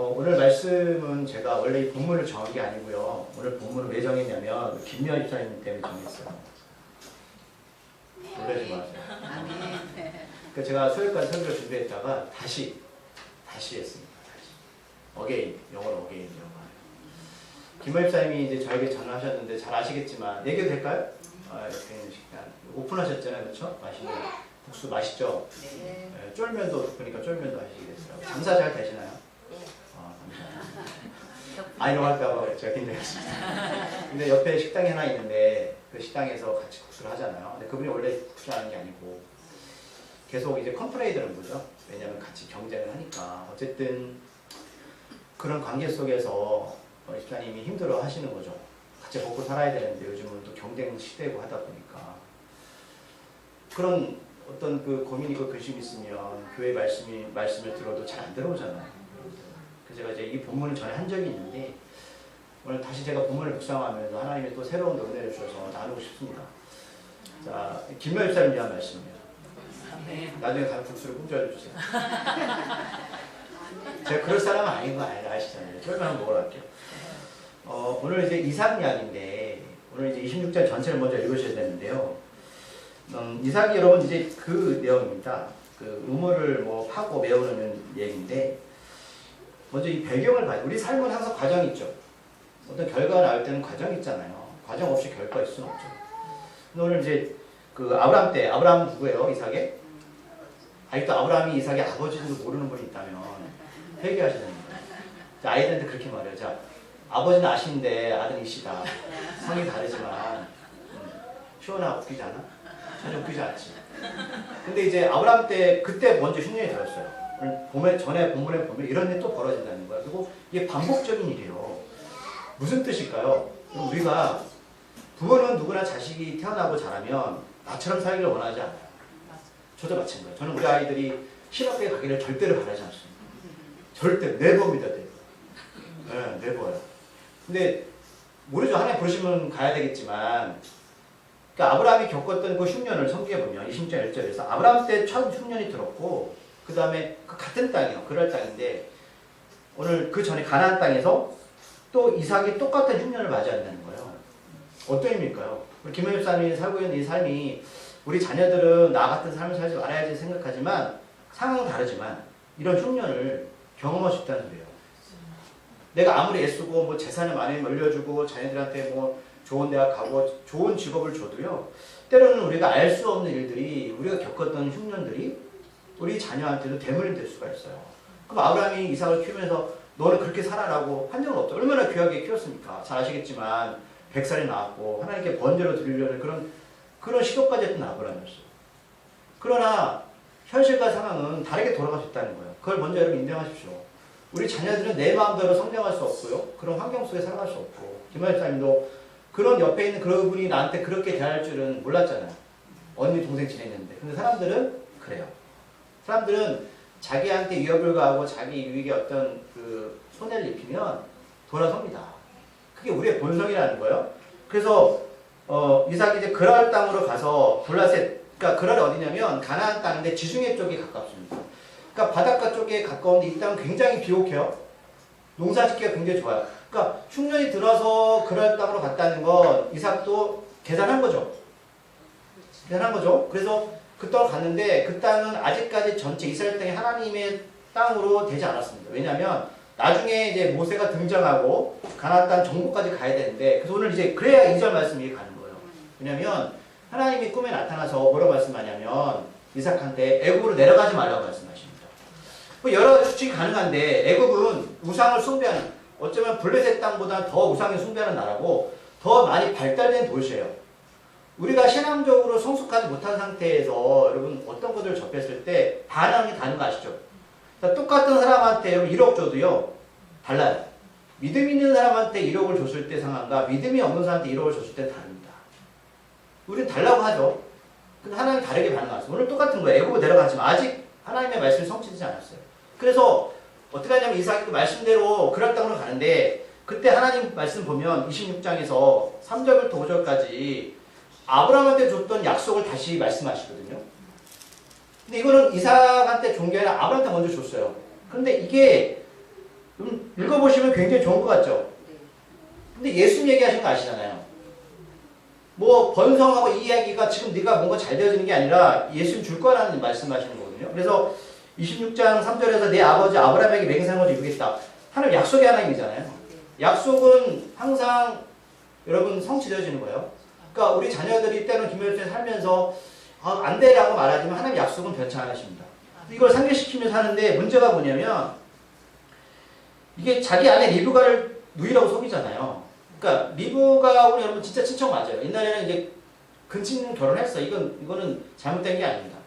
오늘 말씀은 제가 원래 이 본문을 정한 게 아니고요. 오늘 본문을 왜 정했냐면 김미아 집사님 때문에 정했어요. 놀라지 마세요. 그러니까 제가 수요일까지 설교를 준비했다가 다시 했습니다. 어게인, 영어로 어게인이라고 해요. 김미아 집사님이 이제 저에게 전화하셨는데 잘 아시겠지만 얘기해도 될까요? 이렇게 있는 식당 오픈하셨잖아요, 그렇죠? 맛있는 국수 맛있죠? 네. 쫄면도 보니까 쫄면도 하시겠어요. 장사 잘 되시나요? 아니라고 할까봐 제가 긴장했습니다. 근데 옆에 식당이 하나 있는데 그 식당에서 같이 국수를 하잖아요. 근데 그분이 원래 국수를 하는 게 아니고 계속 이제 컴플레이드는 거죠. 왜냐하면 같이 경쟁을 하니까. 어쨌든 그런 관계 속에서 집사님이 힘들어 하시는 거죠. 같이 먹고 살아야 되는데 요즘은 또 경쟁 시대고 하다 보니까 그런 어떤 그 고민이고 근심이 있으면 교회 말씀을 들어도 잘 안 들어오잖아요. 그래서 제가 이제 이 본문을 전에 한 적이 있는데 오늘 다시 제가 본문을 묵상하면서 하나님의 또 새로운 은혜를 주셔서 나누고 싶습니다. 자, 김미아 집사님 위한 말씀입니다. 나중에 가면 국수를 공짜로 주세요. 제가 그럴 사람은 아닌 거 아시잖아요. 쫄면 먹으러 갈게요. 오늘 이제 이삭 이야기인데 오늘 이제 26장 전체를 먼저 읽으셔야 되는데요. 이삭이 여러분 이제 그 내용입니다. 그 우물을 뭐 파고 메우는 얘기인데 먼저 이 배경을 봐요. 우리 삶은 항상 과정이 있죠. 어떤 결과가 나올 때는 과정이 있잖아요. 과정 없이 결과가 있을 수는 없죠. 근데 오늘 이제 그 아브라함 누구예요? 이삭의? 아직도 아브라함이 이삭의 아버지도 모르는 분이 있다면 회개하셔야 됩니다. 아이들한테 그렇게 말해요. 자, 아버지는 아신데 아들은 이시다. 성이 다르지만 시원하고 웃기지 않아? 전혀 웃기지 않지. 근데 이제 아브라함 때 그때 먼저 흉년이 들었어요. 전에 본문에 보면 이런 일이 또 벌어진다는 거야. 그리고 이게 반복적인 일이에요. 무슨 뜻일까요? 우리가 부모는 누구나 자식이 태어나고 자라면 나처럼 살기를 원하지 않아요. 저도 마찬가지예요. 저는 우리 아이들이 신학교에 가기를 절대로 바라지 않습니다. 절대 네버입니다. 네, 네버예요. 근데 모르죠. 하나님 부르시면 가야 되겠지만 그러니까 아브라함이 겪었던 그 흉년을 성경에 보면 26장 1절에서 아브라함 때 첫 흉년이 들었고 그 다음에 그 같은 땅이에요. 그럴 땅인데 오늘 그 전에 가나안 땅에서 또 이삭이 똑같은 흉년을 맞이한다는 거예요. 어떤 의미일까요? 우리 김현엽 목사님이 살고 있는 이 삶이 우리 자녀들은 나 같은 삶을 살지 말아야지 생각하지만 상황은 다르지만 이런 흉년을 경험할 수 있다는 소리예요. 내가 아무리 애쓰고 뭐 재산을 많이 물려주고 자녀들한테 뭐 좋은 대학 가고 좋은 직업을 줘도요. 때로는 우리가 알 수 없는 일들이 우리가 겪었던 흉년들이 우리 자녀한테도 대물림 될 수가 있어요. 그럼 아브라함이 이삭을 키우면서 너는 그렇게 살아라고 한 적은 없죠. 얼마나 귀하게 키웠습니까? 잘 아시겠지만 100살이 나왔고 하나님께 번제로 드리려는 그런 시도까지 했던 아브라함이었어요. 그러나 현실과 상황은 다르게 돌아갈 수 있다는 거예요. 그걸 먼저 여러분 인정하십시오. 우리 자녀들은 내 마음대로 성장할 수 없고요. 그런 환경 속에 살아갈 수 없고 김하엽 사님도 그런 옆에 있는 그런 분이 나한테 그렇게 대할 줄은 몰랐잖아요. 언니 동생 지냈는데. 근데 사람들은 그래요. 사람들은 자기한테 위협을 가하고 자기 유익에 어떤 그 손해를 입히면 돌아섭니다. 그게 우리의 본성이라는 거예요. 그래서 이삭이 이제 그랄 땅으로 가서 그러니까 그랄이 어디냐면 가나안 땅인데 지중해 쪽에 가깝습니다. 그러니까 바닷가 쪽에 가까운데 이 땅은 굉장히 비옥해요. 농사짓기가 굉장히 좋아요. 그러니까 흉년이 들어서 그랄 땅으로 갔다는 건 이삭도 계산한 거죠. 그래서 그 땅을 갔는데 그 땅은 아직까지 전체 이스라엘 땅이 하나님의 땅으로 되지 않았습니다. 왜냐하면 나중에 이제 모세가 등장하고 가나안 땅 정복까지 가야 되는데 그래서 오늘 이제 그래야 2절 말씀이 가는 거예요. 왜냐하면 하나님이 꿈에 나타나서 뭐라고 말씀하냐면 이삭한테 애굽으로 내려가지 말라고 말씀하십니다. 뭐 여러 가지 추측이 가능한데 애굽은 우상을 숭배하는 어쩌면 블레셋 땅보다 더 우상을 숭배하는 나라고 더 많이 발달된 도시예요. 우리가 신앙적으로 성숙하지 못한 상태에서 여러분 어떤 것들을 접했을 때 반응이 다른 거 아시죠? 똑같은 사람한테 여러분 1억 줘도요 달라요. 믿음 있는 사람한테 1억을 줬을 때 상황과 믿음이 없는 사람한테 1억을 줬을 때 다릅니다. 우리는 달라고 하죠. 근데 하나님 다르게 반응하세요. 오늘 똑같은 거예요. 애굽으로 내려가지만 아직 하나님의 말씀이 성취되지 않았어요. 그래서 어떻게 하냐면 이삭이 그 말씀대로 그랄 땅으로 가는데 그때 하나님 말씀 보면 26장에서 3절부터 5절까지 아브라함한테 줬던 약속을 다시 말씀하시거든요. 근데 이거는 이삭한테 준 게 아니라 아브라함한테 먼저 줬어요. 그런데 이게 읽어보시면 굉장히 좋은 것 같죠? 근데 예수님 얘기하신 거 아시잖아요. 뭐 번성하고 이 이야기가 지금 네가 뭔가 잘 되어지는 게 아니라 예수님 줄 거라는 말씀하시는 거거든요. 그래서 26장 3절에서 내 아버지 아브라함에게 맹세한 것을 이루겠다. 하나님 약속의 하나님이잖아요. 약속은 항상 여러분 성취되어지는 거예요. 그러니까 우리 자녀들이 때로는 김열수에 살면서 안 되라고 말하지만 하나님 약속은 변치 않으십니다. 이걸 상기시키면서 하는데 문제가 뭐냐면 이게 자기 안에 리브가를 누이라고 속이잖아요. 그러니까 리브가하고 여러분 진짜 친척 맞아요. 옛날에는 이제 근친 결혼했어. 이거는 잘못된 게 아닙니다.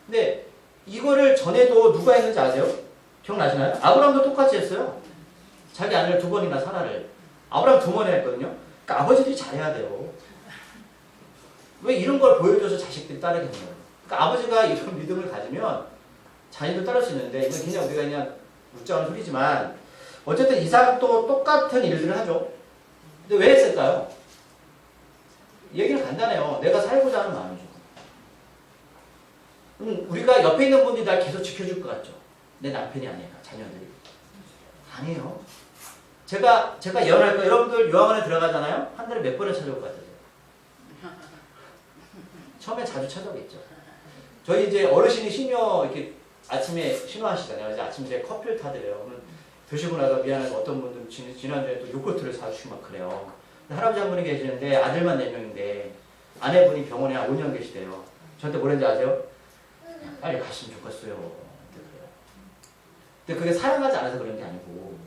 근데 이거를 전에도 누가 했는지 아세요? 기억나시나요? 아브라함도 똑같이 했어요. 자기 아내를 2번이나 사라를. 아브라함 2번이나 했거든요. 그러니까 아버지들이 잘해야 돼요. 왜 이런 걸 보여줘서 자식들이 따르겠냐고. 그러니까 아버지가 이런 믿음을 가지면 자녀도 따를 수 있는데 이건 그냥 우리가 그냥 묻자는 소리지만 어쨌든 이삭도 똑같은 일들을 하죠. 근데 왜 했을까요? 얘기는 간단해요. 내가 살고자 하는 마음이죠. 우리가 옆에 있는 분들이 날 계속 지켜줄 것 같죠? 내 남편이 아니라 자녀들이. 아니에요. 제가 예언할 거 여러분들 요한원에 들어가잖아요? 한 달에 몇 번을 찾아올 것 같아요? 처음에 자주 찾아오겠죠. 저희 이제 어르신이 시녀 이렇게 아침에 신호하시잖아요. 그래서 아침에 제가 커피를 타드려요. 드시고 나서 미안해서 어떤 분들은 지난주에 또 요거트를 사주시고 막 그래요. 할아버지 한 분이 계시는데 아들만 4명인데 아내분이 병원에 한 5년 계시대요. 저한테 뭐랬는지 아세요? 빨리 갔으면 좋겠어요. 그래요. 근데 그게 사랑하지 않아서 그런 게 아니고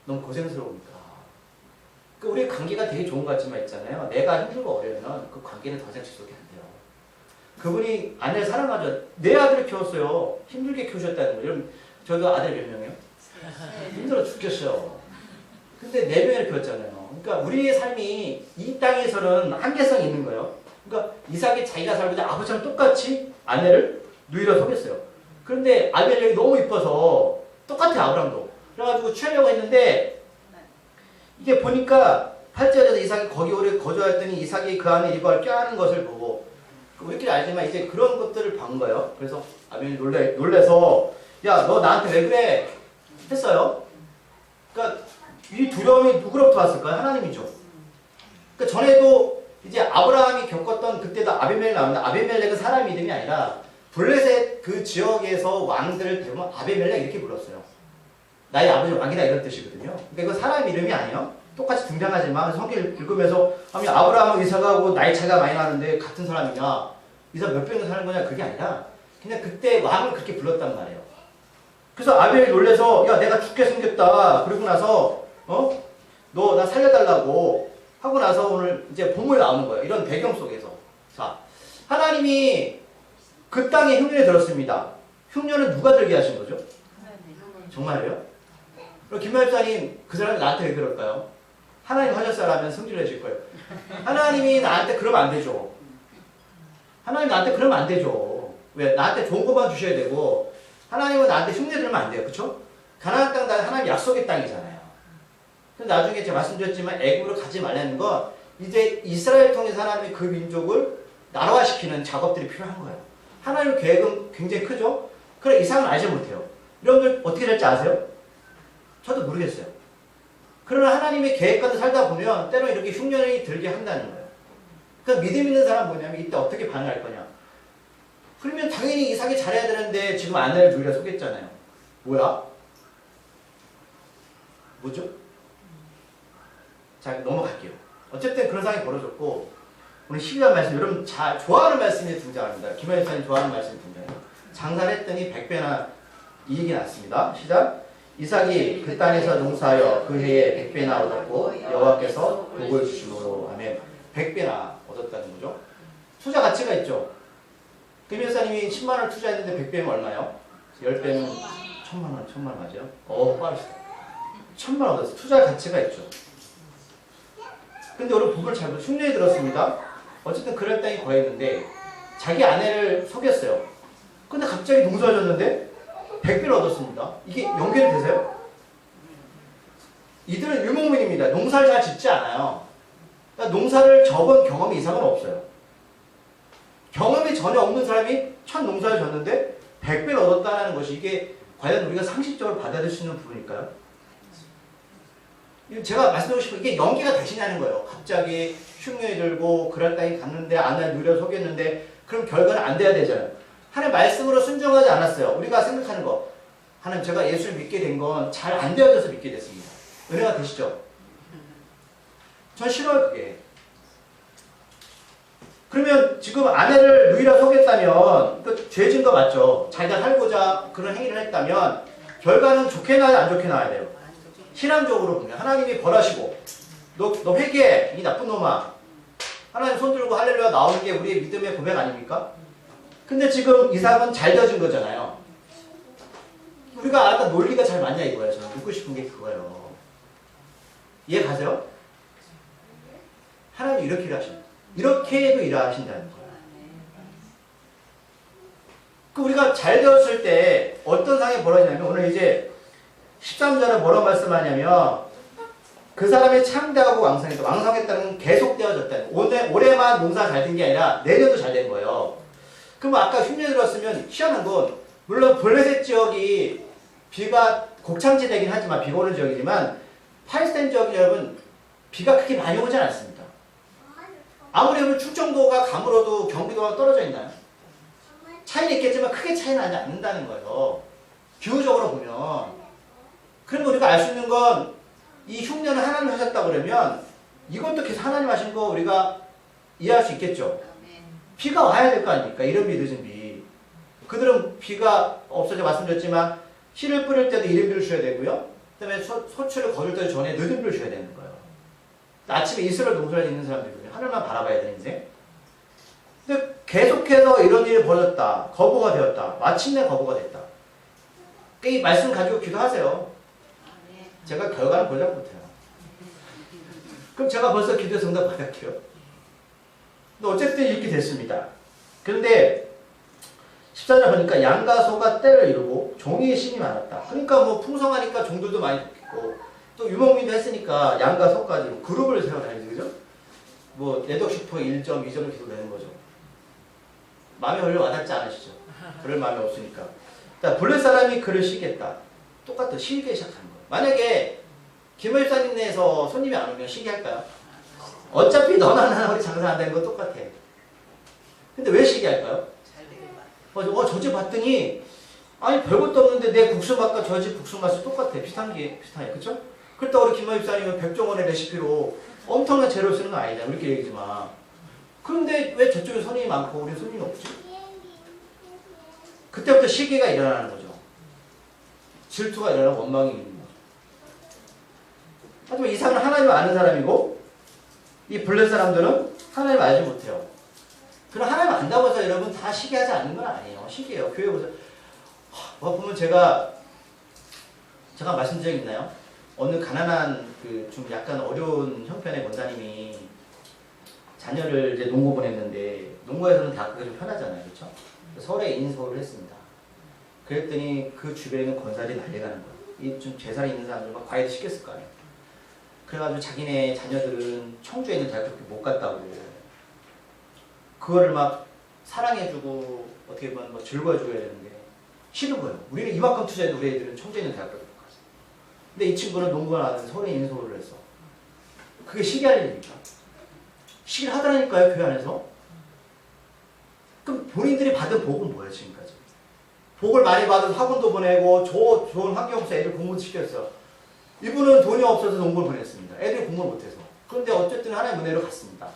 너무 고생스러우니까. 그 우리 관계가 되게 좋은 것 같지만 있잖아요. 내가 힘들고 어려우면 그 관계는 더 이상 지속이 안 돼요. 그분이 아내를 사랑하죠. 내 아들을 키웠어요. 힘들게 키우셨다는 거예요. 저도 아들 몇 명이요? 힘들어 죽겠어요. 근데 4명을 키웠잖아요. 그러니까 우리의 삶이 이 땅에서는 한계성이 있는 거예요. 그러니까 이삭이 자기가 살고 있는 아버지랑 똑같이 아내를 누이라 속였어요. 그런데 아벨렉이 너무 이뻐서 똑같아 아브람도. 그래가지고 취하려고 했는데 이게 보니까 8절에서 이삭이 거기 오래 거주했더니 이삭이 그 안에 이걸 껴안은 것을 보고 우리끼리 알지만 이제 그런 것들을 본 거예요. 그래서 아벨이 놀래서 야 너 나한테 왜 그래? 했어요. 그러니까 이 두려움이 누구로부터 왔을까요? 하나님이죠. 그러니까 전에도 이제 아브라함이 겪었던 그때도 아비멜렉 나오는데 아비멜렉은 사람 이름이 아니라 블레셋 그 지역에서 왕들을 대부분 아비멜렉 이렇게 불렀어요. 나의 아버지 왕이다 이런 뜻이거든요. 그러니까 이거 사람 이름이 아니에요. 똑같이 등장하지만 성경 읽으면서 아브라함하고 이삭하고 나이 차이가 많이 나는데 같은 사람이냐 이삭 몇 병을 사는 거냐 그게 아니라 그냥 그때 왕을 그렇게 불렀단 말이에요. 그래서 아벨이 놀래서 야 내가 죽게 생겼다 그러고 나서 너 나 살려달라고 하고 나서 오늘 이제 본문에 나오는 거예요. 이런 배경 속에서 자 하나님이 그 땅에 흉년이 들었습니다. 흉년은 누가 들게 하신 거죠? 정말요? 그럼 김말사님 그 사람이 나한테 왜 그럴까요? 하나님 하셨어라면 성질내실 거예요. 하나님이 나한테 그러면 안 되죠. 하나님 나한테 그러면 안 되죠. 왜? 나한테 좋은 것만 주셔야 되고 하나님은 나한테 흉내 들면 안 돼요. 그쵸? 가나안 땅 하나님 약속의 땅이잖아요. 근데 나중에 제가 말씀드렸지만 애굽으로 가지 말라는 건 이제 이스라엘 통해서 하나님이 그 민족을 나라화시키는 작업들이 필요한 거예요. 하나님의 계획은 굉장히 크죠? 그래 이상은 알지 못해요. 여러분들 어떻게 될지 아세요? 저도 모르겠어요. 그러나 하나님의 계획과도 살다 보면 때로 이렇게 흉년이 들게 한다는 거예요. 그러니까 믿음 있는 사람 뭐냐면 이때 어떻게 반응할 거냐. 그러면 당연히 이삭이 잘해야 되는데 지금 아내를 누이라 속였잖아요. 뭐야? 뭐죠? 자 넘어갈게요. 어쨌든 그런 상황이 벌어졌고 오늘 12절 말씀 여러분 좋아하는 말씀이 등장합니다. 김현 목사님 좋아하는 말씀이 등장해요. 장사를 했더니 100배나 이익이 났습니다. 시작. 이삭이 그 땅에서 농사하여 그 해에 100배나 얻었고 여호와께서 복을 주심으로 아멘. 100배나 얻었다는 거죠. 투자 가치가 있죠. 김현 목사님이 10만 원을 투자했는데 100배면 얼마요? 10배면 1000만 원 맞아요? 빠르시다. 1000만 원 얻었어요. 투자 가치가 있죠. 근데 오늘 복을 잘못 흉내에 들었습니다. 어쨌든 그럴 땅이 거했는데 자기 아내를 속였어요. 근데 갑자기 농사를 졌는데 100배를 얻었습니다. 이게 연결이 되세요? 이들은 유목민입니다. 농사를 잘 짓지 않아요. 그러니까 농사를 접은 경험이 이상은 없어요. 경험이 전혀 없는 사람이 첫 농사를 졌는데 100배를 얻었다는 것이 이게 과연 우리가 상식적으로 받아들일 수 있는 부분일까요? 제가 말씀드리고 싶은 게 이게 연기가 대신하는 거예요. 갑자기 흉년이 들고 그럴까이 갔는데 안을 누려 속였는데 그럼 결과는 안 돼야 되잖아요. 하나님 말씀으로 순종하지 않았어요. 우리가 생각하는 거. 하나님 제가 예수를 믿게 된 건 잘 안 되어져서 믿게 됐습니다. 은혜가 되시죠? 전 싫어요 그게. 그러면 지금 아내를 누이라 속였다면 그 죄진 거 맞죠? 자기가 살고자 그런 행위를 했다면 결과는 좋게 나와야 안 좋게 나와야 돼요. 신앙적으로 보면 하나님이 벌하시고 너 회개해 이 나쁜 놈아. 하나님 손 들고 할렐루야 나오는 게 우리의 믿음의 고백 아닙니까? 근데 지금 이삭은 잘 되어진 거잖아요. 우리가 아까 논리가 잘 맞냐 이거예요. 저는 묻고 싶은 게 그거예요. 이해 가세요? 하나님이 이렇게 일하십니다. 이렇게 해도 일하신다는 거예요. 그 우리가 잘 되었을 때 어떤 상황이 벌어지냐면 오늘 이제 13절에 뭐라고 말씀하냐면 그 사람이 창대하고 왕성했다. 왕성했다는 건 계속되어졌다. 올해만 농사 잘 된 게 아니라 내년도 잘 된 거예요. 그럼 아까 흉내 들었으면 희한한 건 물론 블레셋 지역이 비가 곡창지대긴 하지만 비가 오는 지역이지만 팔스텐 지역이 여러분 비가 그렇게 많이 오진 않습니다. 아무리 충청도가 감으로도 경기도가 떨어져 있나요? 차이는 있겠지만 크게 차이는 나지 않는다는 거예요. 기후적으로 보면. 그러면 우리가 알 수 있는 건 이 흉년을 하나님 하셨다 그러면 이것도 계속 하나님 하신 거 우리가 이해할 수 있겠죠. 비가 와야 될 거 아닙니까? 이른 비 늦은 비. 그들은 비가 없어져 말씀드렸지만 씨를 뿌릴 때도 이른 비를 줘야 되고요. 그 다음에 소출을 거둘 때 전에 늦은 비를 줘야 되는 거예요. 아침에 이스라엘 농사에 있는 사람들이거든요. 하늘만 바라봐야 되는 인생. 근데 계속해서 이런 일이 벌어졌다. 거부가 되었다. 마침내 거부가 됐다. 이 말씀 가지고 기도하세요. 제가 결과는 보지 못해요. 그럼 제가 벌써 기도 응답 받았게요. 근데 어쨌든 이렇게 됐습니다. 그런데 14절 보니까 양과 소가 때를 이루고 종이의 신이 많았다. 그러니까 뭐 풍성하니까 종들도 많이 있고 또 유목민도 했으니까 양과 소까지 그룹을 세워놔야지, 그죠? 뭐 내덕 슈퍼 1점, 2점을 계속 내는 거죠. 마음에 원래 와닿지 않으시죠? 그럴 마음이 없으니까. 자, 블레 사람이 그를 시기했다. 똑같아. 시기하기 시작하는 거예요. 만약에 김을사님 내에서 손님이 안 오면 시기할까요? 어차피 너나 나나 우리 장사 안 되는 거 똑같아. 근데 왜 시기할까요? 저 집 봤더니 아니 별것도 없는데 내 국수 맛과 저 집 국수 맛이 똑같아. 비슷하게 그쵸? 그렇다고 우리 김을사님은 백종원의 레시피로 엄청난 재료를 쓰는 건 아니잖아. 우리끼리 얘기지만. 그런데 왜 저쪽에 손님이 많고 우리 손님이 없지? 그때부터 시기가 일어나는 거죠. 질투가 일어나고 원망이 있는 거죠. 하지만 이삭은 하나님을 아는 사람이고 이 블레 사람들은 하나님을 알지 못해요. 그럼 하나님 안다고 해서 여러분 다 시기하지 않는 건 아니에요. 시기해요. 교회 보세요. 보면 제가 말씀드린 적 있나요? 어느 가난한 좀 약간 어려운 형편의 권사님이 자녀를 이제 농고 보냈는데 농고에서는 대학교가 좀 편하잖아요. 그렇죠? 서울에 인서울을 했습니다. 그랬더니 그 주변에 있는 권사들이 난리가 난 거예요. 이 좀 재산이 있는 사람들 막 과외도 시켰을 거 아니에요. 그래가지고 자기네 자녀들은 청주에 있는 대학교에 못 갔다고 그거를 막 사랑해주고 어떻게 보면 뭐 즐거워줘야 되는데 싫은 거예요. 우리는 이만큼 투자해도 우리 애들은 청주에 있는 대학교에 못 갔어. 근데 이 친구는 농구가 나는 서울에 인서울을 했어. 그게 시기할 일입니까? 시기를 하더라니까요, 교회 안에서. 그럼 본인들이 받은 복은 뭐예요, 지금까지? 복을 많이 받은 학원도 보내고 좋은 환경에서 애들 공부도 시켰어요. 이분은 돈이 없어서 농구를 보냈습니다. 애들이 공부를 못해서. 그런데 어쨌든 하나의 은혜로 갔습니다.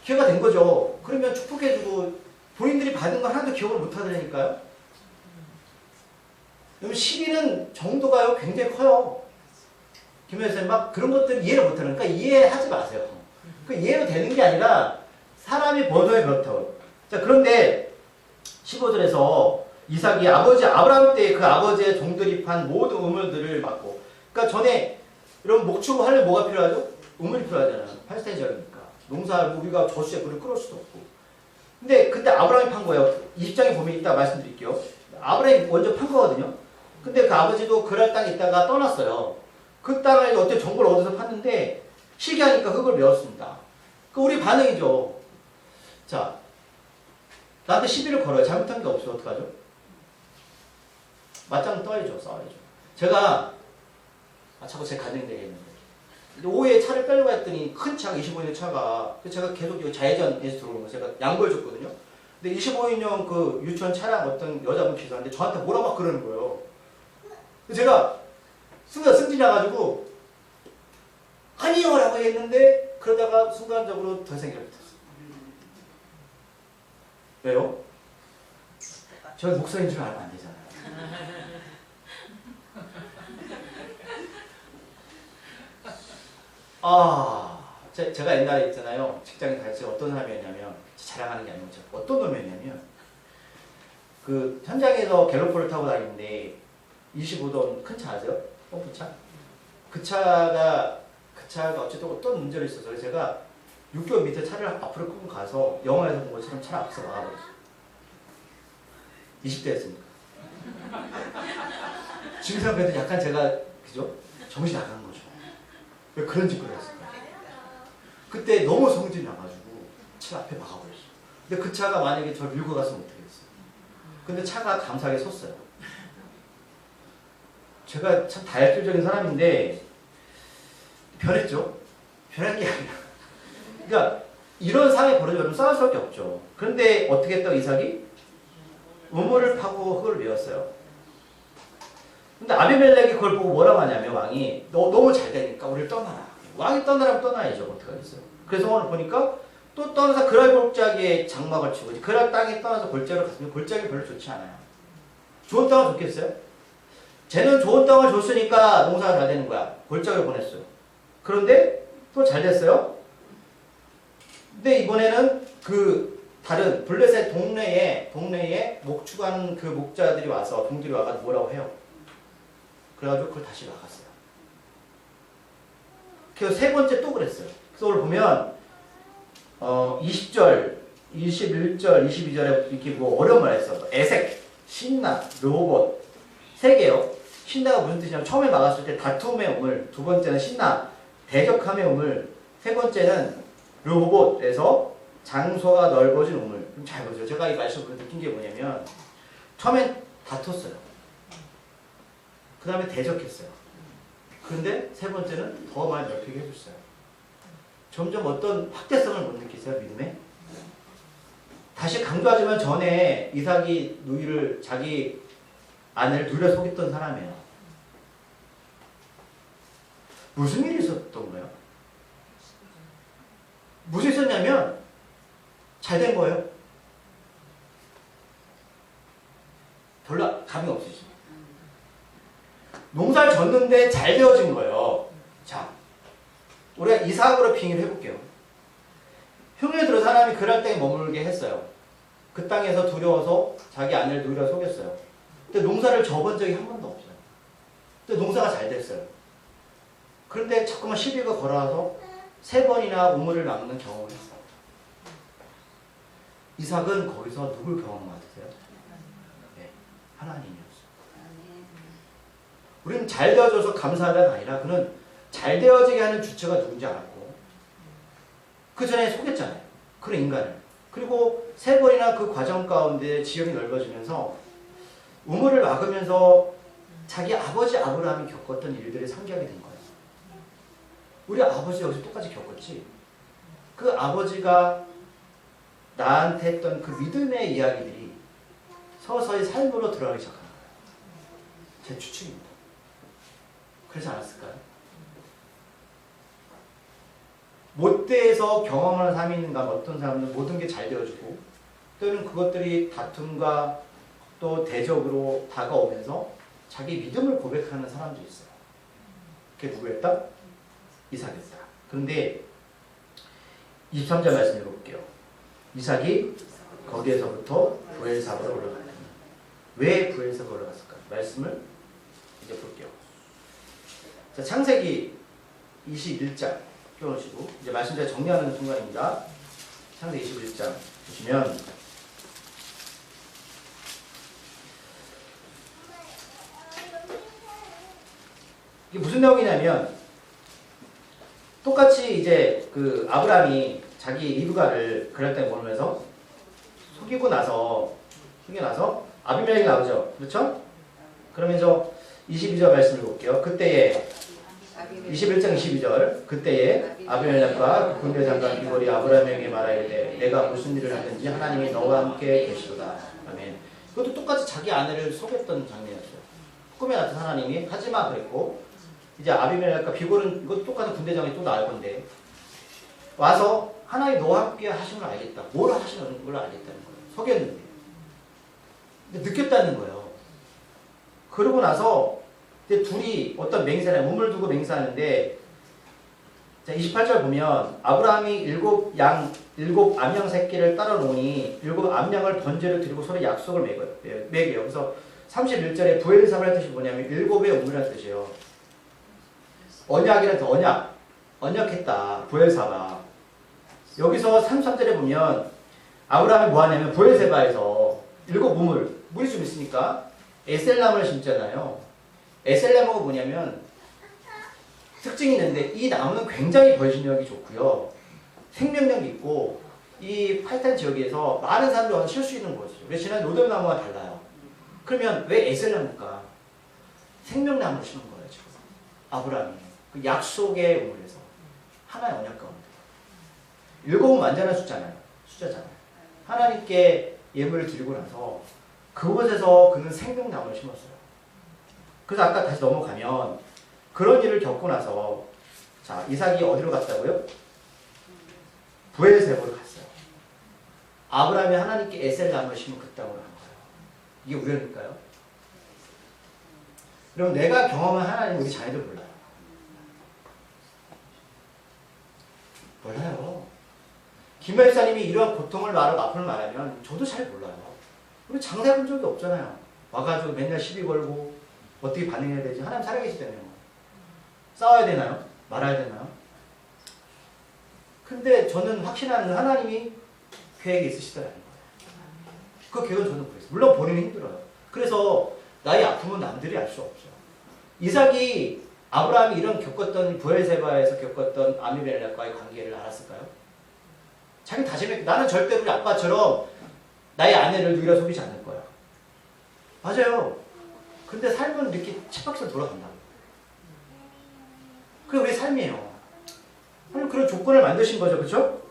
기회가 된 거죠. 그러면 축복해주고 본인들이 받은 거 하나도 기억을 못하더라니까요. 그러면 시기는 정도가요 굉장히 커요. 김 여사님 막 그런 것들 이해를 못하는 거니까 이해하지 마세요. 그 이해로 되는 게 아니라 사람이 번성에 그렇다고. 자, 그런데 15절에서 이삭이 아버지 아브라함 때 그 아버지의 종들이 판 모든 우물들을 막고. 그러니까 전에 이런 목축을 하려면 뭐가 필요하죠? 우물이 필요하잖아요. 팔스타인 지역이니까. 농사를 우리가 저수지에 물을 끌을 수도 없고. 근데 그때 아브라함이 판 거예요. 20장에 보면 이따 말씀드릴게요. 아브라함이 먼저 판 거거든요. 근데 그 아버지도 그랄 땅에 있다가 떠났어요. 그 땅을 어떻게 정보를 얻어서 팠는데 시기하니까 흙을 메웠습니다. 그 우리 반응이죠. 자, 나한테 시비를 걸어요. 잘못한 게 없어요. 어떡하죠? 맞짱 떠야죠. 싸워야죠. 제가 자꾸 제 가정 얘기했는데 오후에 차를 빼려고 했더니 큰 차가 25인용 차가 그 제가 계속 이거 좌회전에서 들어오는 거 제가 양보해 줬거든요. 근데 25인용 그 유치원 차량 어떤 여자분 기사인데 저한테 뭐라 막 그러는 거예요. 제가 순간 승진이 나가지고 아니요 라고 했는데 그러다가 순간적으로 더 생각이 붙었어요. 왜요? 저 목사인 줄 알면 안 되잖아요. 제가 옛날에 있잖아요. 직장에 다닐 때 어떤 사람이었냐면 자랑하는 게 아니고 어떤 놈이었냐면 그 현장에서 갤로포를 타고 다니는데 25돈 큰 차 아세요? 펌프차? 그 차가 어쨌든 어떤 문제가 있어서 제가 6개월 밑에 차를 앞으로 끌고 가서 영화에서 본 것처럼 차를 앞에서 막아버렸어요. 20대였으니까. 지금 생각해도 약간 제가 그죠? 정신 나간 거죠. 왜 그런 짓을 했을까? 그때 너무 성질이 나가지고 차 앞에 막아버렸어요. 근데 그 차가 만약에 저를 밀고 갔으면 어떻게 했어요? 근데 차가 감사하게 섰어요. 제가 참 다혈질적인 사람인데 변했죠? 변한 게 아니라 그러니까 이런 상황이 벌어지면 싸울 수밖에 없죠. 그런데 어떻게 했다고 이삭이? 우물을 파고 흙을 메웠어요. 근데 아비멜렉이 그걸 보고 뭐라고 하냐면 왕이 너 너무 잘 되니까 우리를 떠나라. 왕이 떠나라면 떠나야죠. 어떡하겠어요. 그래서 오늘 보니까 또 떠나서 그랄 골짜기에 장막을 치고 그랄 땅에 떠나서 골짜기로 갔으면 골짜기 별로 좋지 않아요. 좋은 땅을 줬겠어요? 쟤는 좋은 땅을 줬으니까 농사가 잘 되는 거야. 골짜기로 보냈어요. 그런데 또 잘 됐어요. 근데 이번에는 그 다른 블레셋 동네에 목축하는 그 목자들이 와서 동들이 와가지고 뭐라고 해요. 그래가지고 그걸 다시 막았어요. 그래서 세 번째 또 그랬어요. 그래서 오늘 보면 20절, 21절, 22절에 이렇게 뭐 어려운 말 했어. 에색, 신나, 르호봇 세 개요. 신나가 무슨 뜻이냐면 처음에 막았을 때 다툼의 우물, 두 번째는 신나, 대적함의 우물, 세 번째는 르호봇에서 장소가 넓어진 우물. 그럼 잘 보세요. 제가 이 말씀을 느낀 게 뭐냐면 처음엔 다퉜어요. 그 다음에 대적했어요. 그런데 세 번째는 더 많이 넓히게 해줬어요. 점점 어떤 확대성을 못 느끼세요? 믿음에? 다시 강조하지만 전에 이삭이 누이를 자기 아내를 누려 속였던 사람이에요. 무슨 일이 있었던 거예요? 무슨 일이 있었냐면 잘 된 거예요. 별로 감이 없으시죠. 농사를 졌는데 잘 되어진 거예요. 자, 우리가 이삭으로 빙의를 해볼게요. 흉에 들어 사람이 그랄 땅에 머물게 했어요. 그 땅에서 두려워서 자기 아내를 누려 속였어요. 근데 농사를 져본 적이 한 번도 없어요. 근데 농사가 잘 됐어요. 그런데 자꾸만 시비가 걸어와서 세 번이나 우물을 막는 경험을 했어요. 이삭은 거기서 누굴 경험 같으세요? 네, 하나님이었어요. 우리는 잘 되어져서 감사하다가 아니라 그는 잘 되어지게 하는 주체가 누군지 알았고 그 전에 속였잖아요. 그런 인간을. 그리고 세 번이나 그 과정 가운데 지형이 넓어지면서 우물을 막으면서 자기 아버지 아브라함이 겪었던 일들을 상기하게 된 거예요. 우리 아버지 여기서 똑같이 겪었지. 그 아버지가 나한테 했던 그 믿음의 이야기들이 서서히 삶으로 들어가기 시작하는 거예요. 제 추측입니다. 그렇지 않았을까요? 못대에서 경험하는 사람이 있는가 하면 어떤 사람은 모든 게 잘 되어지고 또는 그것들이 다툼과 또 대적으로 다가오면서 자기 믿음을 고백하는 사람도 있어요. 그게 누구였다? 이삭이었다. 그런데 23절 말씀 읽어볼게요. 이삭이 거기에서부터 부엘사바로 올라갔다. 왜 부엘사바로 올라갔을까? 말씀을 이제 볼게요. 자, 창세기 21장 펴놓으시고 이제 말씀대로 정리하는 순간입니다. 창세기 21장 보시면 이게 무슨 내용이냐면 똑같이 이제 그 아브라함이 자기 리브가를 그럴 때 모르면서 속이고 나서 아비멜렉이 나오죠. 그렇죠? 그러면서 22절 말씀을 볼게요. 그때에 21장 22절 그때에 아비멜렉과 그 군대 장관 비골이 아브라함에게 말하이르되 내가 무슨 일을 하든지 하나님이 너와 함께 계시도다. 아멘. 이것도 똑같이 자기 아내를 속였던 장면이었어요. 꿈에 나타난 하나님이 하지마 그랬고 이제 아비멜렉과 비골은 이것도 똑같은 군대 장관이 또 나올 건데 와서 하나님 너와 함께 하시는 걸 알겠다. 뭘 하시는 걸 알겠다는 거예요. 속였는데. 근데 느꼈다는 거예요. 그러고 나서 이제 둘이 어떤 맹세를 몸을 두고 맹세하는데 자 28절 보면 아브라함이 일곱 암양 새끼를 따라 놓으니 일곱 암양을 번제로 드리고 서로 약속을 매겨요. 그래서 31절에 부엘사바의 뜻이 뭐냐면 일곱의 우물이라는 뜻이에요. 언약이라는 뜻, 언약했다. 부엘사바. 여기서 33절에 보면 아브라함이 뭐 하냐면 부엘세바에서 일곱 물이 좀 있으니까 에셀나무를 심잖아요. 에셀나무가 뭐냐면 특징이 있는데 이 나무는 굉장히 번식력이 좋고요. 생명력이 있고 이 팔탄 지역에서 많은 사람들이 와서 쉴 수 있는 곳이죠. 그래서 지난 로뎀나무와 달라요. 그러면 왜 에셀나무일까? 생명나무를 심은 거예요. 지금 아브라함이 그 약속의 우물에서 하나의 언약 가운데 일곱은 완전한 숫자잖아요. 하나님께 예물을 드리고 나서 그곳에서 그는 생명나무를 심었어요. 그래서 아까 다시 넘어가면 그런 일을 겪고 나서 자 이삭이 어디로 갔다고요? 부엘세바로 갔어요. 아브라함이 하나님께 에셀나무를 심은 그 땅으로 간 거예요. 이게 우연일까요? 그럼 내가 경험한 하나님 우리 자녀들 몰라요. 몰라요. 김 박사님이 이러한 고통을 앞을 말하면 저도 잘 몰라요. 우리 장사해본 적이 없잖아요. 와가지고 맨날 시비 걸고 어떻게 반응해야 되지? 하나님 살아계시다며요. 싸워야 되나요? 말아야 되나요? 근데 저는 확신하는 하나님이 계획이 있으시더라는 거예요. 그 계획은 저는 보겠어요. 물론 본인이 힘들어요. 그래서 나의 아픔은 남들이 알 수 없어요. 이삭이 아브라함이 이런 겪었던 부엘세바에서 겪었던 아비멜렉과의 관계를 알았을까요? 자기 다짐했 나는 절대로 우리 아빠처럼 나의 아내를 누이라 속이지 않을 거야. 맞아요. 근데 삶은 이렇게 쳇바퀴로 돌아간다고. 그게 우리 삶이에요. 하나님 그런 조건을 만드신 거죠. 그렇죠?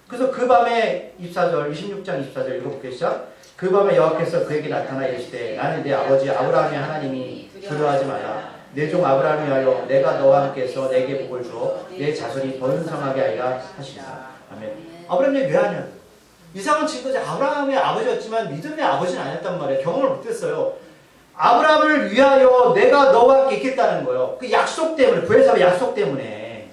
그래서 그 밤에 26장 24절 읽어볼게요. 시작. 그 밤에 여호와께서 그에게 나타나 이르시되 나는 네 아버지 아브라함의 하나님이 두려워하지 말라. 내 종 아브라함을 위하여 내가 너와 함께서 내게 복을 주어 내 자손이 번성하게 하리라 하시니라. 아멘. 아브라함이 왜 하냐고. 이삭은 지금까지 아브라함의 아버지였지만 믿음의 아버지는 아니었단 말이에요. 경험을 못했어요. 아브라함을 위하여 내가 너와 함께 있겠다는 거예요. 그 약속 때문에, 부엘세바 약속 때문에.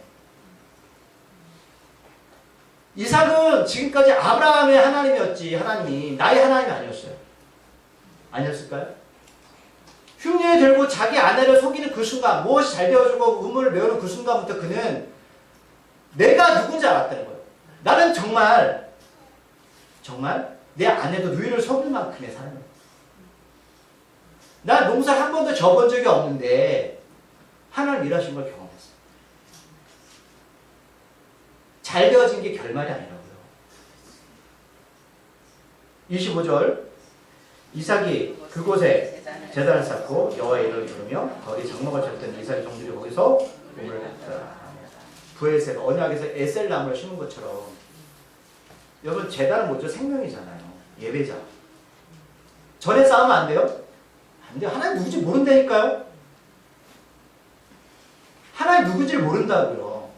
이삭은 지금까지 아브라함의 하나님이었지, 하나님이. 나의 하나님이 아니었어요. 아니었을까요? 흉년이 들고 자기 아내를 속이는 그 순간, 무엇이 잘 되어주고 우물을 메우는 그 순간부터 그는 내가 누군지 알았다는 거예요. 나는 정말 내 아내도 누이를 속일 만큼의 사람이에요. 난 농사를 한 번도 져본 적이 없는데 하나님 일하신 걸 경험했어요. 잘 되어진 게 결말이 아니라고요. 25절 이삭이 그곳에 제단을 쌓고 여호와의 이름을 부르며 거기 장막을 쳤던 이삭의 종들이 거기서 우물을 팠더라. 부엘세바 언약에서 에셀나무를 심은 것처럼 여러분 제단은 뭐죠? 생명이잖아요. 예배자. 전에 싸우면 안 돼요? 안 돼요. 하나님 누군지 모른다니까요. 하나님 누군지를 모른다고요.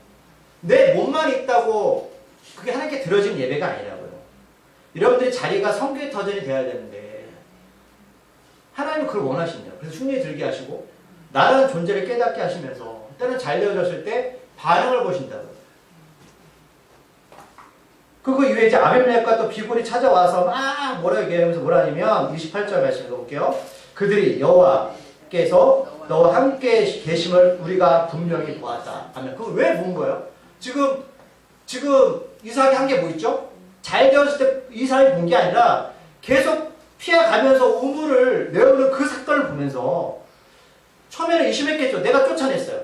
내 몸만 있다고 그게 하나님께 드려진 예배가 아니라고요. 여러분들이 자리가 성교의 터전이 되어야 되는데 하나님은 그걸 원하신대요. 그래서 흉년이 들게 하시고 나라는 존재를 깨닫게 하시면서 때는 잘 되어졌을 때 반응을 보신다고요. 그 이후에 이제 아비멜렉과 또 비골이 찾아와서 막 뭐라 얘기하면서 뭐라 하냐면 28절 말씀 읽어볼게요. 그들이 여호와께서 너와 함께 계심을 우리가 분명히 보았다. 아멘. 그럼 왜 본 거예요? 지금 이삭이 한 게 뭐 있죠? 잘 되었을 때 이삭이 본 게 아니라 계속 피해가면서 우물을 메우는 그 사건을 보면서 처음에는 의심했겠죠. 내가 쫓아냈어요.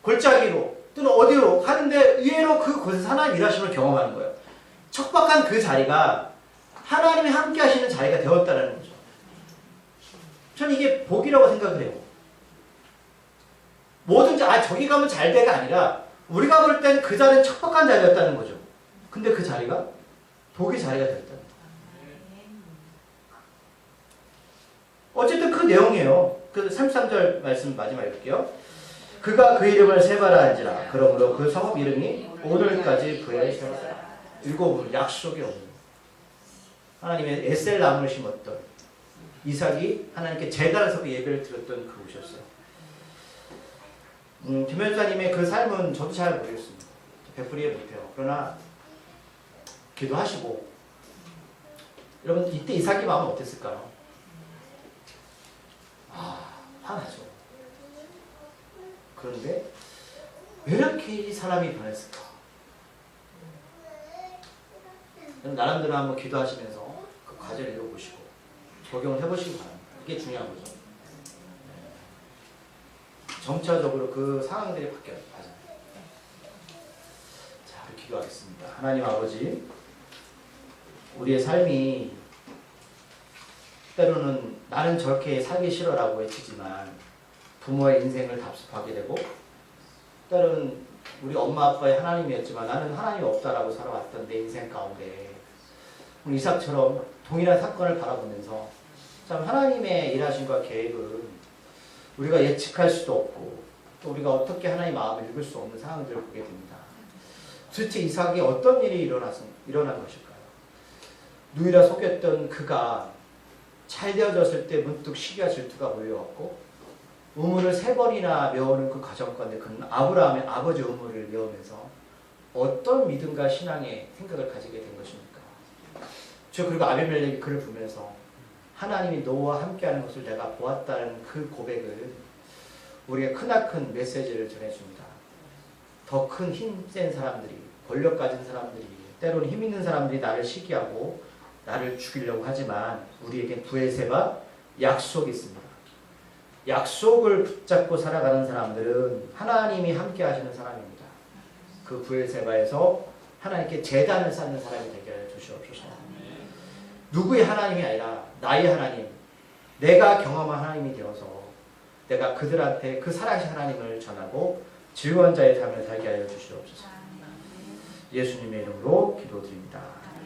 골짜기로 또는 어디로 가는데 의외로 그곳에서 하나님 일하심을 경험하는 거예요. 척박한 그 자리가 하나님이 함께 하시는 자리가 되었다는 거죠. 저는 이게 복이라고 생각을 해요. 뭐든지 저기 가면 잘 돼가 아니라 우리가 볼 땐 그 자리는 척박한 자리였다는 거죠. 근데 그 자리가 복의 자리가 됐다는 거예요. 어쨌든 그 내용이에요. 그 33절 말씀 마지막 읽을게요. 그가 그 이름을 세바라 한지라. 그러므로 그 성읍 이름이 오늘까지 그의 세바라. 일곱 약속이 없는 하나님의 에셀 나무를 심었던 이삭이 하나님께 제단을 서고 예배를 드렸던 그곳이었어요. 김현자님의 그 삶은 저도 잘 모르겠습니다. 베풀이에 못해요. 그러나 기도하시고 여러분 이때 이삭이 마음은 어땠을까요? 화나죠. 그런데 왜 이렇게 이 사람이 변했을까? 나름대로 한번 기도하시면서 그 과제를 읽어보시고 적용을 해보시기 바랍니다. 이게 중요한 거죠. 점차적으로 그 상황들이 바뀌어요. 맞아요. 자, 우리 기도하겠습니다. 하나님 아버지, 우리의 삶이 때로는 나는 저렇게 살기 싫어라고 외치지만 부모의 인생을 답습하게 되고 때로는 우리 엄마 아빠의 하나님이었지만 나는 하나님이 없다라고 살아왔던 내 인생 가운데 이삭처럼 동일한 사건을 바라보면서 참 하나님의 일하심과 계획은 우리가 예측할 수도 없고 또 우리가 어떻게 하나님의 마음을 읽을 수 없는 상황들을 보게 됩니다. 도대체 이삭이 어떤 일이 일어난 것일까요? 누이라 속였던 그가 잘되어졌을 때 문득 시기와 질투가 몰려왔고 우물을 3번이나 메우는 그 과정 가운데 그는 아브라함의 아버지 우물을 메우면서 어떤 믿음과 신앙의 생각을 가지게 된 것입니까? 그리고 아비멜렉이 그를 보면서 하나님이 너와 함께하는 것을 내가 보았다는 그 고백을 우리가 크나큰 메시지를 전해줍니다. 더 큰 힘센 사람들이, 권력 가진 사람들이, 때로는 힘 있는 사람들이 나를 시기하고 나를 죽이려고 하지만 우리에게 브엘세바 약속이 있습니다. 약속을 붙잡고 살아가는 사람들은 하나님이 함께 하시는 사람입니다. 그 브엘세바에서 하나님께 제단을 쌓는 사람이 되게 하여 주시옵소서. 누구의 하나님이 아니라 나의 하나님, 내가 경험한 하나님이 되어서 내가 그들한테 그 살아계신 하나님을 전하고 즐거운 자의 삶을 살게 하여 주시옵소서. 예수님의 이름으로 기도드립니다.